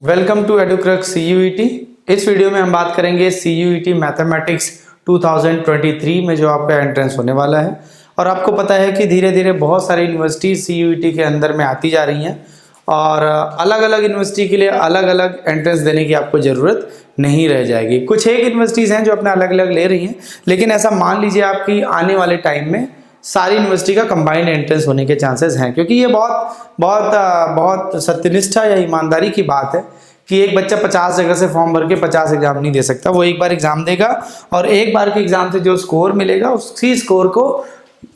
Welcome to Edukrux CUET। इस video में हम बात करेंगे CUET मैथमेटिक्स 2023 में जो आपका एंट्रेंस होने वाला है। और आपको पता है कि धीरे धीरे बहुत सारी यूनिवर्सिटी CUET के अंदर में आती जा रही हैं और अलग अलग यूनिवर्सिटी के लिए अलग अलग एंट्रेंस देने की आपको ज़रूरत नहीं रह जाएगी। कुछ एक यूनिवर्सिटीज़ हैं जो अपना अलग अलग ले रही हैं, लेकिन ऐसा मान लीजिए आपकी आने वाले टाइम में सारी यूनिवर्सिटी का कंबाइंड एंट्रेंस होने के चांसेस हैं, क्योंकि ये बहुत सत्यनिष्ठा या ईमानदारी की बात है कि एक बच्चा 50 जगह से फॉर्म भर के 50 एग्जाम नहीं दे सकता। वो एक बार एग्जाम देगा और एक बार के एग्जाम से जो स्कोर मिलेगा उसी स्कोर को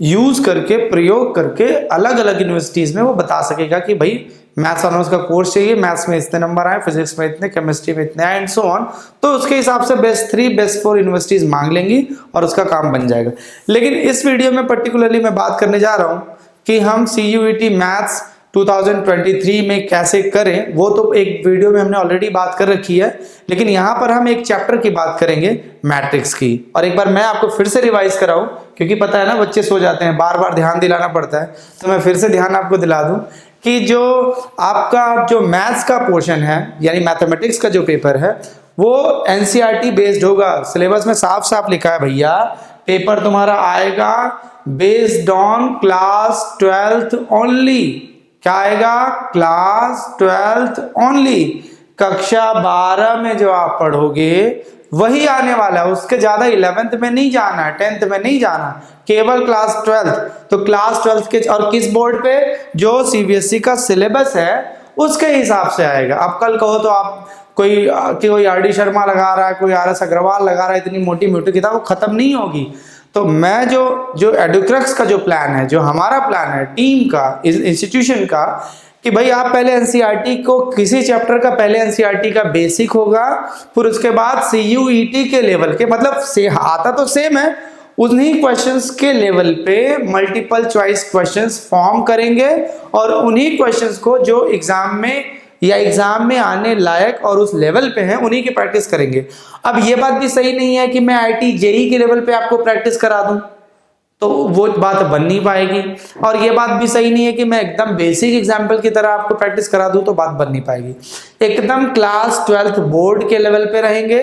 यूज करके प्रयोग करके अलग अलग यूनिवर्सिटीज में वो बता सकेगा कि भाई मैथ्स ऑनर्स का कोर्स चाहिए, मैथ्स में इतने नंबर आए, फिजिक्स में इतने, केमिस्ट्री में इतने एंड सो ऑन। तो उसके हिसाब से बेस्ट 3 बेस्ट 4 यूनिवर्सिटीज मांग लेंगी और उसका काम बन जाएगा। लेकिन इस वीडियो में पर्टिकुलरली मैं बात करने जा रहा हूँ कि हम CUET मैथ्स 2023 में कैसे करें। वो तो एक वीडियो में हमने ऑलरेडी बात कर रखी है, लेकिन यहाँ पर हम एक चैप्टर की बात करेंगे मैट्रिक्स की। और एक बार मैं आपको फिर से रिवाइज कराऊं, क्योंकि पता है ना बच्चे सो जाते हैं, बार बार ध्यान दिलाना पड़ता है, तो मैं फिर से ध्यान आपको दिला दूं कि जो आपका जो मैथ्स का पोर्शन है यानी मैथमेटिक्स का जो पेपर है वो NCERT बेस्ड होगा। सिलेबस में साफ साफ लिखा है भैया, पेपर तुम्हारा आएगा based on class 12th only. क्या आएगा? Class 12th only. कक्षा 12 में जो आप पढ़ोगे वही आने वाला है, उसके ज्यादा 11th में नहीं जाना है, 10th में नहीं जाना, केवल क्लास 12th। तो क्लास 12th के और किस बोर्ड पे? जो CBSE का सिलेबस है उसके हिसाब से आएगा। अब कल कहो तो आप कोई RD शर्मा लगा रहा है, कोई RS अग्रवाल लगा रहा है, इतनी मोटी मोटी किताब वो खत्म नहीं होगी। तो मैं जो एडुक्रक्स का जो प्लान है, जो हमारा प्लान है टीम का, इंस्टीट्यूशन का, कि भाई आप पहले NCERT को किसी चैप्टर का पहले NCERT का बेसिक होगा, फिर उसके बाद CUET के लेवल के, मतलब से आता तो सेम है, उन्हीं क्वेश्चंस के लेवल पे मल्टीपल चॉइस क्वेश्चंस फॉर्म करेंगे और उन्हीं क्वेश्चंस को जो एग्जाम में या एग्जाम में आने लायक और उस लेवल पे हैं उन्हीं की प्रैक्टिस करेंगे। अब ये बात भी सही नहीं है कि मैं IIT JEE के लेवल पे आपको प्रैक्टिस करा दूं, तो वो बात बन नहीं पाएगी। और ये बात भी सही नहीं है कि मैं एकदम बेसिक एग्जाम्पल की तरह आपको प्रैक्टिस करा दूं, तो बात बन नहीं पाएगी। एकदम क्लास 12th बोर्ड के लेवल पे रहेंगे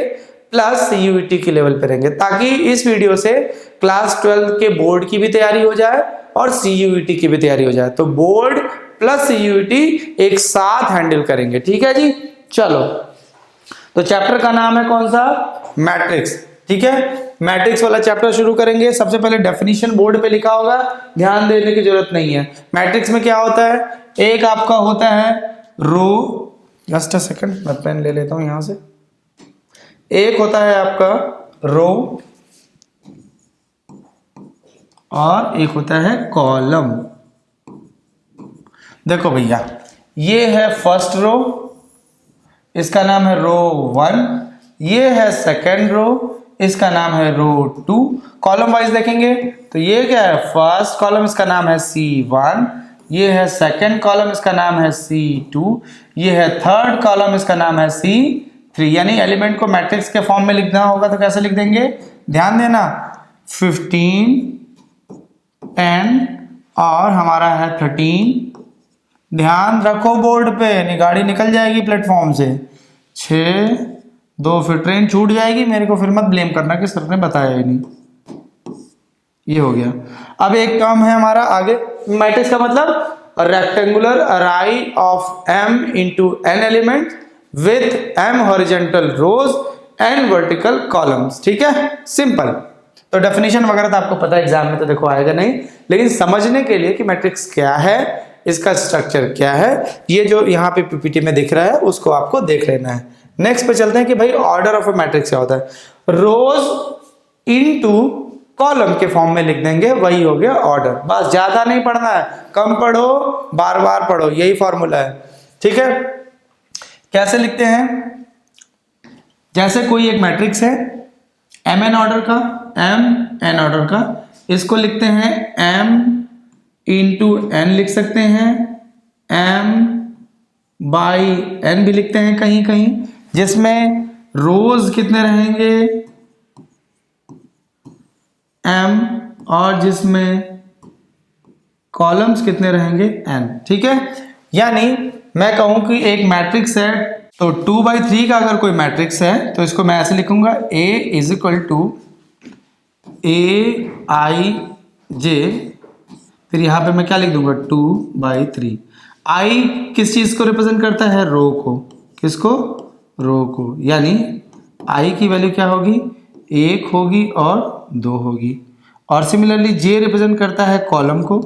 प्लस CUET के लेवल पे रहेंगे, ताकि इस वीडियो से क्लास 12th के बोर्ड की भी तैयारी हो जाए और CUET की भी तैयारी हो जाए। तो बोर्ड प्लस CUET एक साथ हैंडल करेंगे, ठीक है जी। चलो, तो चैप्टर का नाम है कौन सा? मैट्रिक्स। ठीक है, मैट्रिक्स वाला चैप्टर शुरू करेंगे। सबसे पहले डेफिनेशन बोर्ड पे लिखा होगा, ध्यान देने की जरूरत नहीं है। मैट्रिक्स में क्या होता है? एक आपका होता है रो, जस्ट अ सेकंड मैं पेन ले लेता हूं यहां से। एक होता है आपका रो और एक होता है कॉलम। देखो भैया, ये है फर्स्ट रो, इसका नाम है रो 1। ये है सेकंड रो, इसका नाम है रो 2। कॉलम वाइज देखेंगे तो ये क्या है? फर्स्ट कॉलम, इसका नाम है C1। ये है सेकंड कॉलम, इसका नाम है C2। ये है थर्ड कॉलम, इसका नाम है C3। यानी एलिमेंट को मैट्रिक्स के फॉर्म में लिखना होगा तो कैसे लिख देंगे? ध्यान देना, 15, 10 और हमारा है 13। ध्यान रखो बोर्ड पे, नहीं गाड़ी निकल जाएगी प्लेटफॉर्म से। 6, 2, फिर ट्रेन छूट जाएगी, मेरे को फिर मत ब्लेम करना कि सर ने बताया ही नहीं। ये हो गया। अब एक टर्म है हमारा आगे, मैट्रिक्स का मतलब rectangular array of M into N element with M horizontal rows and vertical columns. ठीक है, सिंपल। तो डेफिनेशन वगैरह तो आपको पता है, एग्जाम में तो देखो आएगा नहीं, लेकिन समझने के लिए कि मैट्रिक्स क्या है, इसका स्ट्रक्चर क्या है, ये जो यहाँ पे PPT में दिख रहा है उसको आपको देख लेना है। नेक्स्ट पे चलते हैं कि भाई ऑर्डर ऑफ ए मैट्रिक्स क्या होता है। रोज इनटू कॉलम के फॉर्म में लिख देंगे, वही हो गया ऑर्डर। बस, ज्यादा नहीं पढ़ना है, कम पढ़ो, बार बार पढ़ो, यही फॉर्मूला है। ठीक है, कैसे लिखते हैं? जैसे कोई एक मैट्रिक्स है MN ऑर्डर का, MN ऑर्डर का, इसको लिखते हैं M इंटू N लिख सकते हैं, M बाई N भी लिखते हैं कहीं कहीं, जिसमें रोज कितने रहेंगे? M, और जिसमें कॉलम्स कितने रहेंगे? N। ठीक है, यानी मैं कहूं कि एक मैट्रिक्स है तो 2/3 का अगर कोई मैट्रिक्स है तो इसको मैं ऐसे लिखूंगा A is equal to AIJ, फिर यहाँ पे मैं क्या लिख दूंगा 2/3। I किस चीज को रिप्रेजेंट करता है, रो को, किसको, रो को, यानी I की वैल्यू क्या होगी, 1 होगी और 2 होगी। और सिमिलरली J रिप्रेजेंट करता है कॉलम को,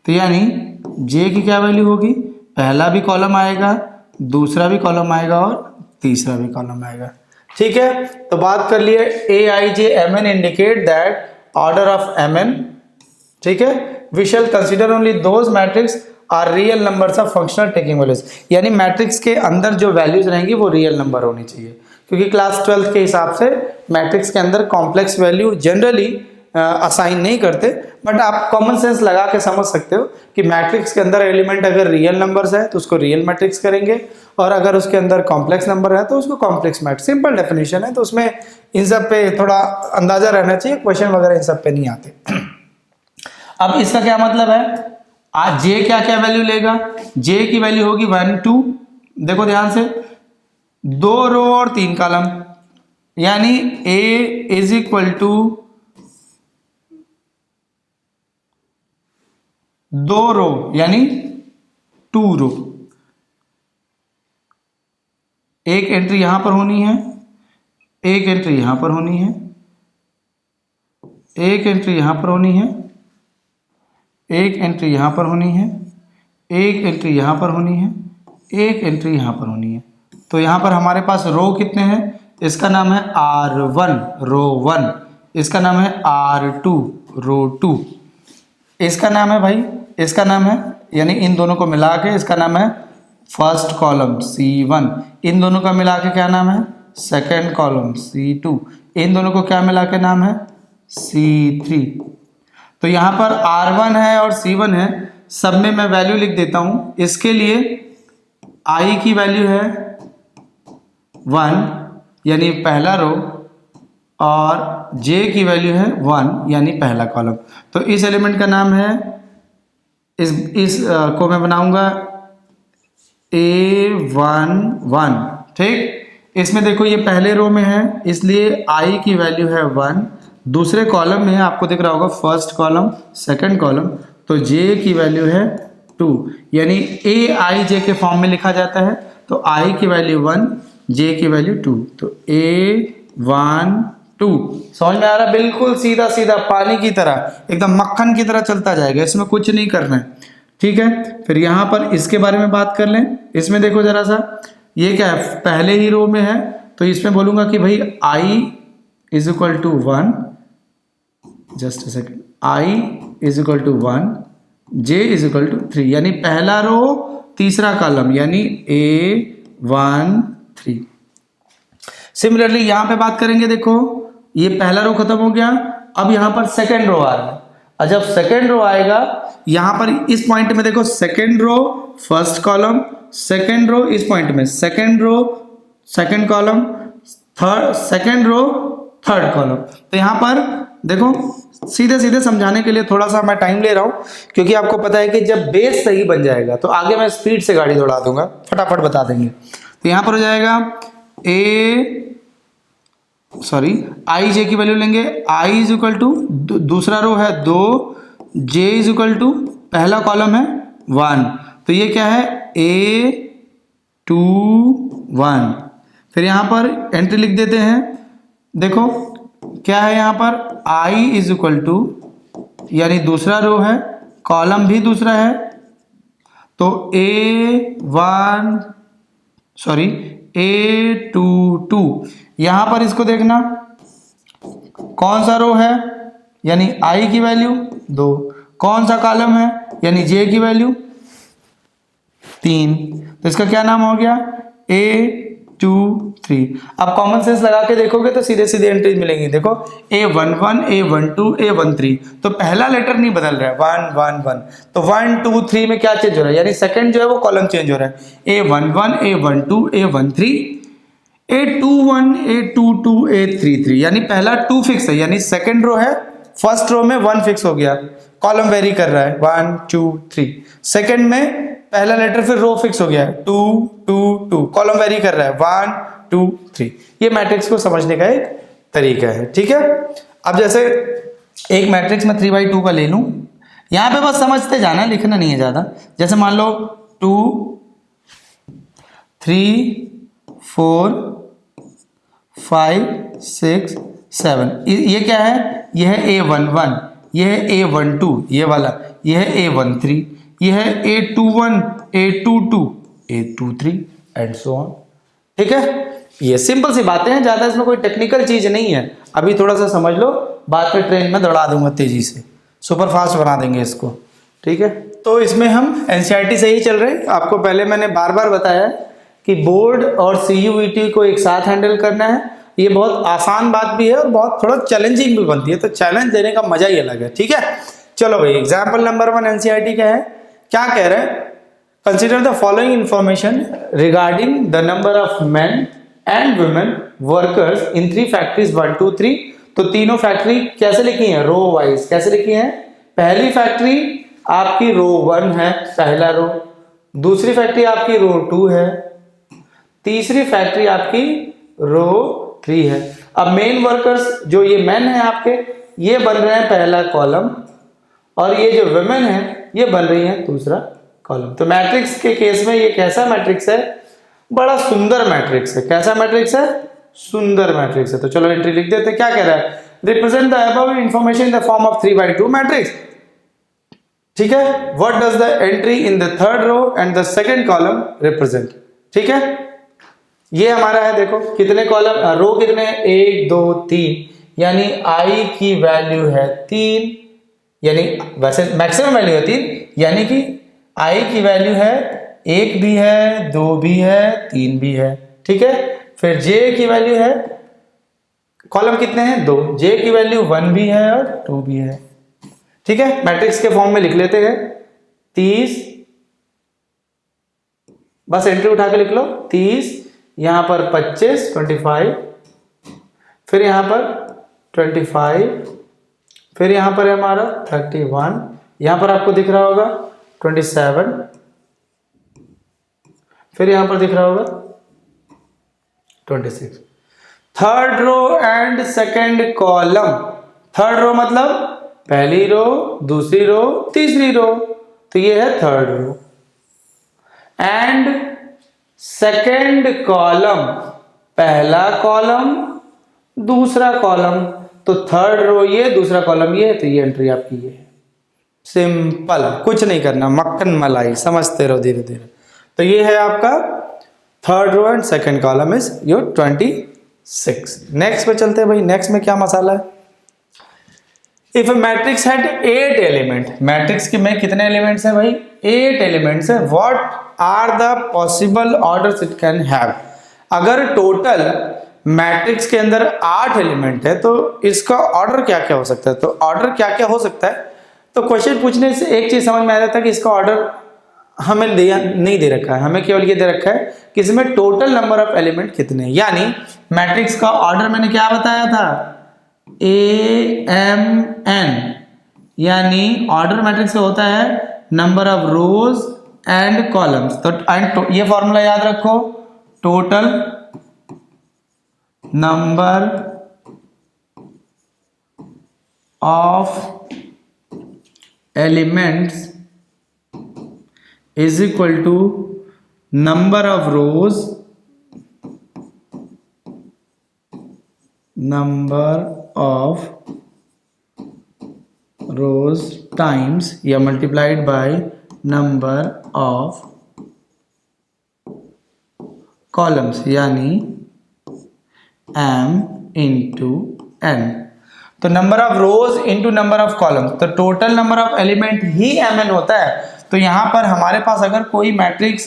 तो यानी J की क्या वैल्यू होगी, पहला भी कॉलम आएगा, दूसरा भी कॉलम आएगा और तीसरा भी कॉलम आएगा। ठीक है, तो बात कर लिए AIJMN indicate that order of MN। ठीक है, we shall consider only those matrix are real numbers of functional taking values, यानी मैट्रिक्स के अंदर जो वैल्यूज रहेंगी वो रियल नंबर होनी चाहिए, क्योंकि क्लास 12 के हिसाब से मैट्रिक्स के अंदर कॉम्प्लेक्स वैल्यू जनरली असाइन नहीं करते, बट आप कॉमन सेंस लगा के समझ सकते हो कि मैट्रिक्स के अंदर एलिमेंट अगर रियल नंबर्स है तो उसको रियल मैट्रिक्स करेंगे, और अगर उसके अंदर कॉम्प्लेक्स नंबर है तो उसको कॉम्प्लेक्स मैट्रिक्स। सिंपल डेफिनेशन है, तो उसमें इन सब पे थोड़ा अंदाजा रहना चाहिए, क्वेश्चन वगैरह इन सब पे नहीं आते। अब इसका क्या मतलब है, आज J क्या क्या वैल्यू लेगा, J की वैल्यू होगी 1 2, देखो ध्यान से, 2 रो और 3 कॉलम, यानी A इज इक्वल टू 2 रो यानी 2 रो, एक एंट्री यहां पर होनी है, एक एंट्री यहां पर होनी है, एक एंट्री यहां पर होनी है, एक एंट्री यहां पर होनी है, एक एंट्री यहां पर होनी है, एक एंट्री यहां पर होनी है। तो यहां पर हमारे पास रो कितने हैं, इसका नाम है R1 रो 1, इसका नाम है R2 रो 2, इसका नाम है भाई, इसका नाम है, यानी इन दोनों को मिला के इसका नाम है फर्स्ट कॉलम C1, इन दोनों का मिला के क्या नाम है, सेकंड कॉलम C2, इन दोनों को क्या मिला के नाम है C3। तो यहाँ पर R1 है और C1 है, सब में मैं वैल्यू लिख देता हूँ। इसके लिए I की वैल्यू है 1 यानी पहला रो, और J की वैल्यू है 1 यानी पहला कॉलम। तो इस एलिमेंट का नाम है, इस को मैं बनाऊंगा A11। ठीक, इसमें देखो ये पहले रो में है इसलिए I की वैल्यू है 1, दूसरे कॉलम में आपको दिख रहा होगा फर्स्ट कॉलम सेकंड कॉलम, तो J की वैल्यू है 2, यानी AIJ के फॉर्म में लिखा जाता है, तो I की वैल्यू 1, J की वैल्यू 2, तो A1 2। समझ में आ रहा, बिल्कुल सीधा सीधा पानी की तरह, एकदम मक्खन की तरह चलता जाएगा, इसमें कुछ नहीं करना है। ठीक है, फिर यहाँ पर इसके बारे में बात कर लें। इसमें देखो जरा सा, ये क्या है, पहले ही रो में है, तो इसमें बोलूंगा कि भाई I is equal to 1, just a second, I is equal to 1, J is equal to 3, यानी पहला रो तीसरा कॉलम यानी A1 3। सिमिलरली यहां पे बात करेंगे, देखो ये पहला रो खत्म हो गया, अब यहां पर सेकंड रो आ रहा है, और जब सेकंड रो आएगा यहां पर इस पॉइंट में देखो, second row first column, second row इस पॉइंट में second row second column, third second row third column. तो यहां पर देखो सीधे सीधे समझाने के लिए थोड़ा सा मैं टाइम ले रहा हूं, क्योंकि आपको पता है कि जब बेस सही बन जाएगा तो आगे मैं स्पीड से गाड़ी दौड़ा दूंगा, फटाफट बता देंगे। तो यहां पर हो जाएगा IJ की वैल्यू लेंगे, I इज इक्वल टू, दूसरा रो है 2, J इज इक्वल टू, पहला कॉलम है 1, तो ये क्या है A2 1। फिर यहां पर एंट्री लिख देते हैं, देखो क्या है यहां पर I इज इक्वल टू, यानी दूसरा रो है, कॉलम भी दूसरा है, तो A2 2। यहां पर इसको देखना कौन सा रो है, यानी I की वैल्यू 2, कौन सा कॉलम है यानी J की वैल्यू 3, तो इसका क्या नाम हो गया A2 3। अब कॉमन सेंस लगा के देखोगे तो सीधे सीधे एंट्रीज मिलेंगी, देखो A11 A12 A13, तो पहला लेटर नहीं बदल रहा है 1 1 1, तो 1 2 3 में क्या चेंज हो रहा है, यानी सेकंड जो है वो कॉलम चेंज हो रहा है, A11 A12 A13 A21 A22 A33, यानी पहला 2 फिक्स है, यानी सेकंड रो है, फर्स्ट रो में 1 फिक्स हो गया, कॉलम वेरी कर रहा है 1 2 3, सेकंड में पहला लेटर फिर रो फिक्स हो गया है 2 2 2, कॉलम वेरी कर रहा है 1 2 3। ये मैट्रिक्स को समझने का एक तरीका है, ठीक है। अब जैसे एक मैट्रिक्स में 3/2 का ले लूं, यहां पे बस समझते जाना, लिखना नहीं है ज्यादा। जैसे मान लो 2 3 4 5 6 7, ये क्या है, यह है A11, यह है A12, ये वाला, यह है A13, यह है A21 A22 A23 and so on, ठीक है। ये सिंपल सी बातें हैं, ज्यादा इसमें कोई टेक्निकल चीज नहीं है। अभी थोड़ा सा समझ लो, बाद में ट्रेन में दौड़ा दूंगा तेजी से, सुपर फास्ट बना देंगे इसको, ठीक है। तो इसमें हम एनसीईआरटी से ही चल रहे हैं। आपको पहले मैंने बार बार बताया कि बोर्ड और सीयूईटी को एक साथ हैंडल करना है। ये बहुत आसान बात भी है और बहुत थोड़ा चैलेंजिंग भी बनती है, तो चैलेंज देने का मजा ही अलग है, ठीक है। चलो भाई, एग्जाम्पल नंबर 1 एनसीईआरटी का है, क्या कह रहे हैं, consider the following information regarding the number of main and women workers in 3 factories 1 2 3। तो तीनों फैक्ट्री कैसे लिखी है, रो वाइज कैसे लिखी है। पहली फैक्ट्री आपकी रो 1 है, पहला रो। दूसरी फैक्ट्री आपकी रो 2 है। तीसरी फैक्ट्री आपकी रो 3 है। अब मेन वर्कर्स जो ये मेन है आपके, ये बन रहे हैं पहला कॉलम, और ये जो वुमेन है ये बन रही है दूसरा कॉलम। तो मैट्रिक्स के केस में ये कैसा मैट्रिक्स है, बड़ा सुंदर मैट्रिक्स है। कैसा मैट्रिक्स है, सुंदर मैट्रिक्स है। तो चलो एंट्री लिख देते हैं। क्या कह रहा है, represent the above information in the form of 3/2 matrix, ठीक है। What does the entry in the third row and the second column represent, ठीक है। ये हमारा है, देखो कितने कॉलम, रो कितने हैं, 1 2 3, यानी आई की वैल्यू है 3, यानी वैसे मैक्सिमम वैल्यू है 3, यानी कि आई की वैल्यू है 1 भी है, 2 भी है, 3 भी है, ठीक है। फिर जे की वैल्यू है, कॉलम कितने हैं 2, जे की वैल्यू 1 भी है और 2 भी है, ठीक है। मैट्रिक्स के फॉर्म में लिख लेते हैं 30, बस एंट्री उठा के लिख लो 30, यहां पर 25 25, फिर यहां पर 25, फिर यहां पर है हमारा 31, यहां पर आपको दिख रहा होगा 27, फिर यहां पर दिख रहा होगा 26। Third row and second column, third row मतलब पहली रो, दूसरी रो, तीसरी रो, तो ये है third row. And second column, पहला कॉलम, दूसरा कॉलम, तो थर्ड रो ये, दूसरा कॉलम ये, तो ये एंट्री आपकी ये है। सिंपल, कुछ नहीं करना, मक्खन मलाई, समझते रहो धीरे धीरे। तो ये है आपका third row and second column is your 26। Next पे चलते हैं भाई। नेक्स्ट में क्या मसाला है, if a matrix had 8 element, matrix के में कितने एलिमेंट्स हैं भाई, 8 एलिमेंट्स है। What are the possible orders it can have. अगर टोटल मैट्रिक्स के अंदर 8 एलिमेंट है तो इसका ऑर्डर क्या क्या हो सकता है। तो ऑर्डर क्या क्या हो सकता है, तो क्वेश्चन पूछने से एक चीज समझ में आ जाता है कि इसका ऑर्डर हमें नहीं दे रखा है, हमें केवल ये दे रखा है कि इसमें टोटल नंबर ऑफ एलिमेंट कितने हैं। यानी मैट्रिक्स का ऑर्डर मैंने क्या बताया था, AMN, यानी ऑर्डर मैट्रिक्स का होता है number of rose and columns. तो ये फॉर्मूला याद रखो, total number of elements is equal to number of rows times या multiplied by number of columns, यानी m into n। तो number of rows into number of columns, तो total number of element ही mn होता है। तो यहां पर हमारे पास अगर कोई मैट्रिक्स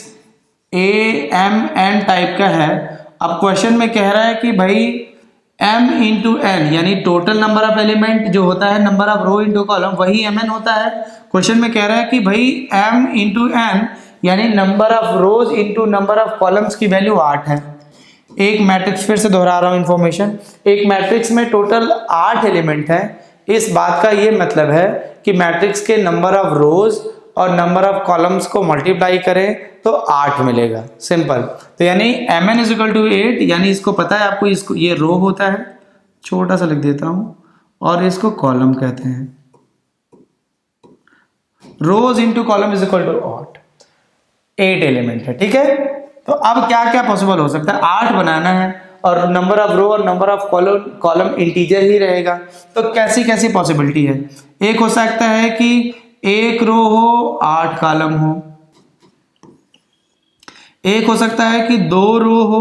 AMN टाइप का है, अब क्वेश्चन में कह रहा है कि भाई m इंटू n, यानी टोटल नंबर ऑफ एलिमेंट जो होता है number of row into column, वही mn होता है। क्वेश्चन में कह रहा है कि भाई m इंटू n, यानी number of rows into number of columns की वैल्यू 8 है। एक मैट्रिक्स, फिर से दोहरा रहा हूं इंफॉर्मेशन, एक मैट्रिक्स में टोटल 8 एलिमेंट है। इस बात का ये मतलब है कि मैट्रिक्स के नंबर ऑफ रोज और नंबर ऑफ कॉलम्स को मल्टीप्लाई करें तो 8 मिलेगा, सिंपल। तो यानी mn इज इक्वल टू 8, यानी इसको पता है आपको, इसको ये रो होता है, छोटा सा लिख देता हूं, और इसको कॉलम कहते हैं। Rows into column is equal to 8 element है, ठीक है। तो अब क्या क्या पॉसिबल हो सकता है, 8 बनाना है और नंबर ऑफ रो और नंबर ऑफ कॉलम इंटीजर ही रहेगा। तो कैसी कैसी पॉसिबिलिटी है, एक हो सकता है कि एक रो हो 8 कॉलम हो, एक हो सकता है कि 2 रो हो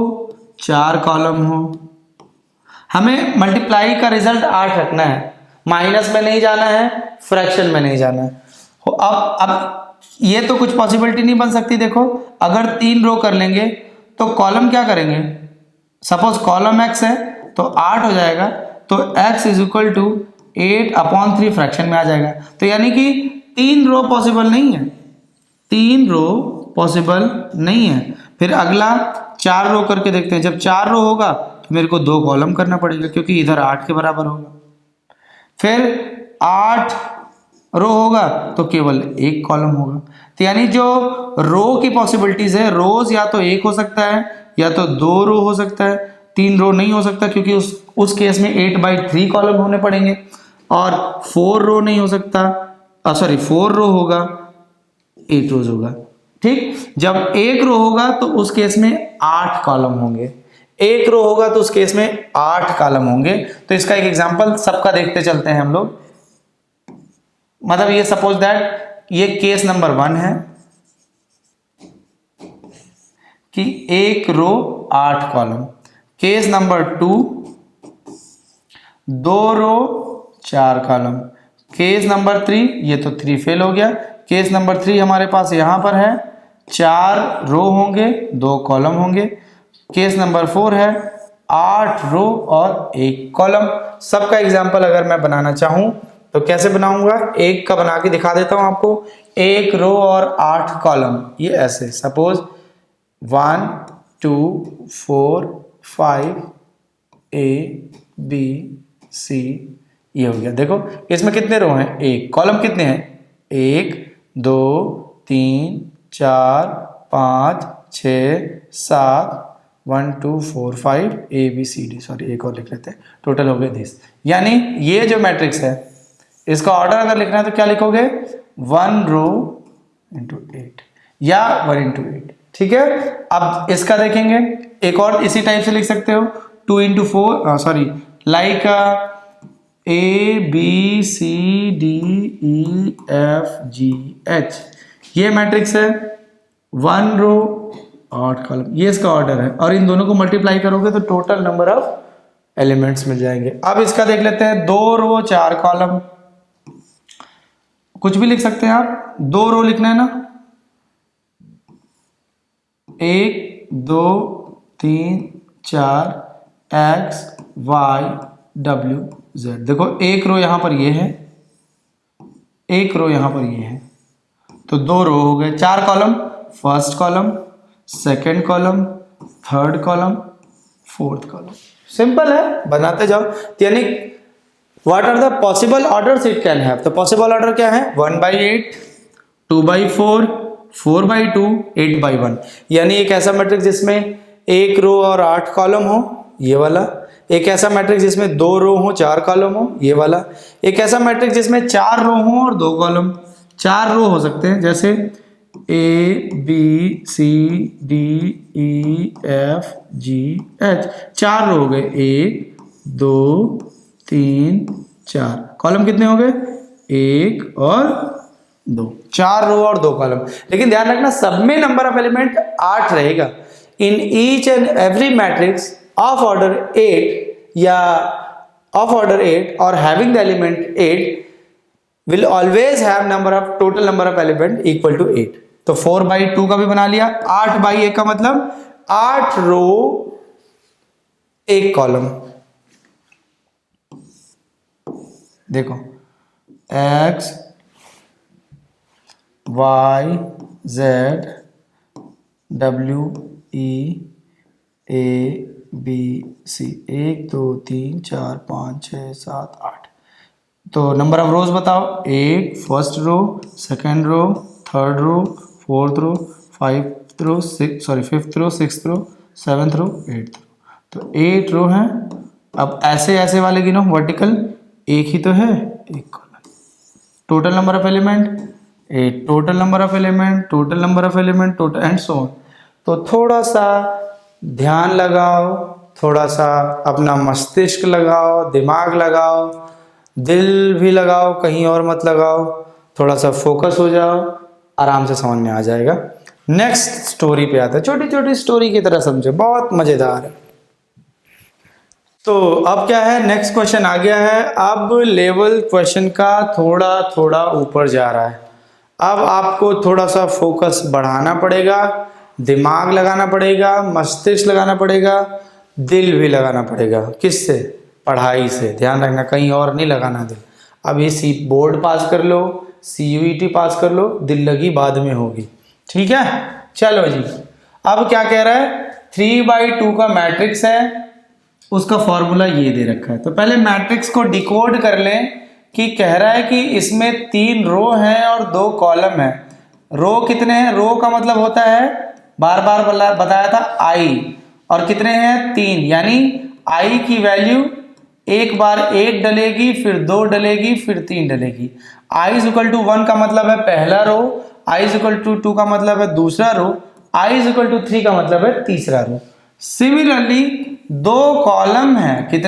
4 कॉलम हो। हमें मल्टीप्लाई का रिजल्ट 8 रखना है, माइनस में नहीं जाना है, फ्रैक्शन में नहीं जाना है। अब ये तो कुछ पॉसिबिलिटी नहीं बन सकती। देखो अगर 3 रो कर लेंगे तो कॉलम क्या करेंगे, सपोज कॉलम x है तो 8 हो जाएगा, तो x is equal to 8/3 fraction में आ जाएगा। तो यानी कि 3 रो पॉसिबल नहीं है, 3 रो पॉसिबल नहीं है। फिर अगला 4 रो करके देखते हैं। जब 4 रो होगा तो मेरे को 2 कॉलम करना पड़ेगा क्योंकि इधर 8 के बराबर होगा। फिर 8 रो होगा तो केवल 1 कॉलम होगा। तो यानी जो रो की पॉसिबिलिटीज है, रोज या तो 1 हो सकता है या तो 2 रो हो सकता है, 3 रो नहीं हो सकता क्योंकि उस केस में 8/3 कॉलम होने पड़ेंगे, और 4 रो नहीं हो सकता, 4 रो होगा, 8 रोज होगा, ठीक। जब 1 रो होगा तो उस केस में 8 कॉलम होंगे, 1 रो होगा तो उस केस में 8 कॉलम होंगे। तो इसका एक एग्जांपल सबका देखते चलते हैं हम लोग। मतलब ये सपोज दैट ये केस नंबर 1 है कि 1 रो 8 कॉलम। केस नंबर 2 2 रो 4 कॉलम। केस नंबर 3, ये तो 3 फेल हो गया। केस नंबर 3 हमारे पास यहां पर है, 4 रो होंगे 2 कॉलम होंगे। केस नंबर 4 है 8 रो और 1 कॉलम। सबका एग्जांपल अगर मैं बनाना चाहूं तो कैसे बनाऊंगा, एक का बना के दिखा देता हूं आपको। 1 रो और 8 कॉलम, ये ऐसे सपोज 1 2 4 5 A B C, ये हो गया। देखो इसमें कितने रो हैं, 1 कॉलम कितने हैं, 1 2 3 4 5 6 7 1 2 4 5 A B C D, sorry एक और लिख लेते हैं, टोटल हो गए 10। यानी ये जो मैट्रिक्स है इसका ऑर्डर अगर लिखना है तो क्या लिखोगे, 1 रो इंटू 8 या 1 इंटू 8, ठीक है। अब इसका देखेंगे, एक और इसी टाइप से लिख सकते हो, 2 into 4, sorry like A B C D E F G H, ये मैट्रिक्स है, 1 रो 8 कॉलम, ये इसका ऑर्डर है। और इन दोनों को मल्टीप्लाई करोगे तो टोटल नंबर ऑफ एलिमेंट्स मिल जाएंगे। अब इसका देख लेते हैं, 2 रो 4 कॉलम, कुछ भी लिख सकते हैं आप, 2 रो लिखना है ना, 1 2 3 4 X Y W Z। देखो 1 रो यहां पर ये है, 1 रो यहां पर ये है, तो 2 रो हो गए। 4 column, first column, second column, third column, fourth column. Simple है, बनाते जाओ। यानी what are the possible orders it can have. तो पॉसिबल ऑर्डर क्या है, 1/8 2/4 4/2 8/1। यानी एक ऐसा मैट्रिक्स जिसमें 1 रो और 8 कॉलम हो, ये वाला। एक ऐसा मैट्रिक्स जिसमें 2 रो हो 4 कॉलम हो, ये वाला। एक ऐसा मैट्रिक्स जिसमें 4 रो हो और 2 कॉलम। 4 रो हो सकते हैं जैसे A B C D E F G H, 4 रो हो गए, 1 2 3 4। कॉलम कितने हो गए, 1 और 2, 4 रो और 2 कॉलम। लेकिन ध्यान रखना सब में नंबर ऑफ एलिमेंट 8 रहेगा। In each and every matrix of order 8 या ऑफ ऑर्डर 8 और having the element 8 will always have number of total number of element equal to 8। तो 4/2 का भी बना लिया। 8/1 का मतलब 8 रो 1 कॉलम। देखो X Y Z W E A B C, 1 2 3 4 5 6 7 8। तो नंबर ऑफ रोज बताओ, 1 first row, second row, third row, fourth row, fifth row, sixth row, seventh row, eighth row. तो 8 रो हैं। अब ऐसे ऐसे वाले गिनो वर्टिकल, एक ही तो है, एक column. Total number of element 8, total number of element, total number of element, total and so on. तो थोड़ा सा ध्यान लगाओ, थोड़ा सा अपना मस्तिष्क लगाओ, दिमाग लगाओ, दिल भी लगाओ, कहीं और मत लगाओ, थोड़ा सा फोकस हो जाओ, आराम से समझ में आ जाएगा। नेक्स्ट स्टोरी पे आता है, छोटी छोटी स्टोरी की तरह समझो, बहुत मजेदार है। तो अब क्या है, नेक्स्ट क्वेश्चन आ गया है। अब लेवल क्वेश्चन का थोड़ा थोड़ा ऊपर जा रहा है। अब आपको थोड़ा सा फोकस बढ़ाना पड़ेगा, दिमाग लगाना पड़ेगा, मस्तिष्क लगाना पड़ेगा, दिल भी लगाना पड़ेगा। किससे? पढ़ाई से। ध्यान रखना, कहीं और नहीं लगाना दिल। अभी सी बोर्ड पास कर लो, CUET पास कर लो, दिल लगी बाद में होगी। ठीक है, चलो जी। अब क्या कह रहा है, 3/2 का मैट्रिक्स है, उसका फॉर्मूला ये दे रखा है। तो पहले मैट्रिक्स को डिकोड कर लें कि कह रहा है कि इसमें 3 रो हैं और 2 कॉलम है। रो कितने हैं? रो का मतलब होता है, बार बार बताया था, i। और कितने हैं? 3। यानी i की वैल्यू एक बार 1 डलेगी, फिर 2 डलेगी, फिर 3 डलेगी। i = 1 का मतलब है पहला रो, i = 2 का मतलब है दूसरा रो, i = 3 का मतलब है तीसरा रो। सिमिलरली 2 कॉलम है, कितने